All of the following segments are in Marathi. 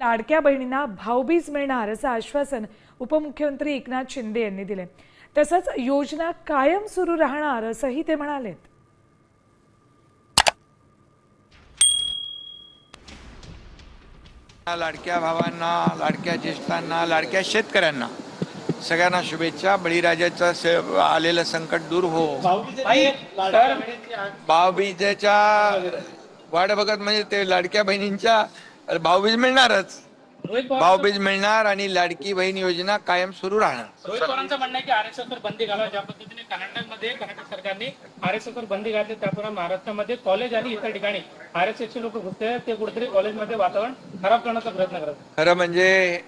लाडक्या बहिणींना भाऊबीज मिळणार असं आश्वासन उपमुख्यमंत्री एकनाथ शिंदे यांनी दिले। तसंच योजना कायम सुरू राहणार असंही ते म्हणालेत। लाडक्या भावांना, लाडक्या ज्येष्ठांना, लाडक्या शेतकऱ्यांना सगळ्यांना शुभेच्छा। बळीराजाचं आलेलं संकट दूर हो। भाऊबीजेच्या वाट बघत म्हणजे ते लाडक्या बहिणींच्या भाऊबीज मिळणारच, भाऊबीज मिळणार आणि लाडकी बहीण योजना कायम सुरू राहणार। रोहित पवारांचं म्हणणं आहे की आरएसएसवर बंदी घालावी, ज्या पद्धतीने कर्नाटक सरकारने आरएसएसवर बंदी घातली त्याप्रमाणे महाराष्ट्रामध्ये कॉलेज आणि इतर ठिकाणी आरएसएसचे लोक घुसते, ते कुठेतरी कॉलेजमध्ये वातावरण खराब करण्याचा प्रयत्न करतात। खरं म्हणजे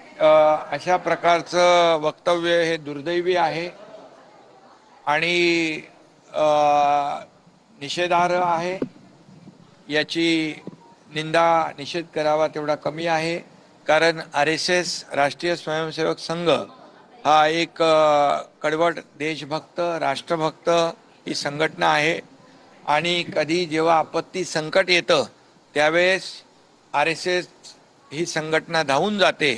अशा प्रकारचं वक्तव्य हे दुर्दैवी आहे आणि निषेधार्ह आहे। याची निंदा निषेध करावा तेवढा कमी आहे, कारण आरएसएस राष्ट्रीय स्वयंसेवक संघ हा एक कडवट देशभक्त राष्ट्रभक्त ही संघटना आहे आणि कधी जेव्हा आपत्ती संकट येतं त्यावेळेस आरएसएस ही संघटना धावून जाते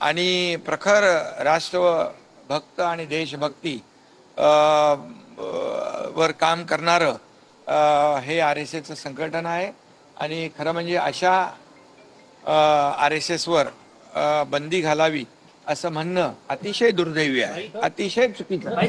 आणि प्रखर राष्ट्रभक्त आणि देशभक्ती वर काम करणारं हे आरएसएसचं संघटन आहे। आणि खरं म्हणजे अशा आरएसएसवर बंदी घालावी असं म्हणणं अतिशय दुर्दैवी आहे, अतिशय चुकीचं आहे।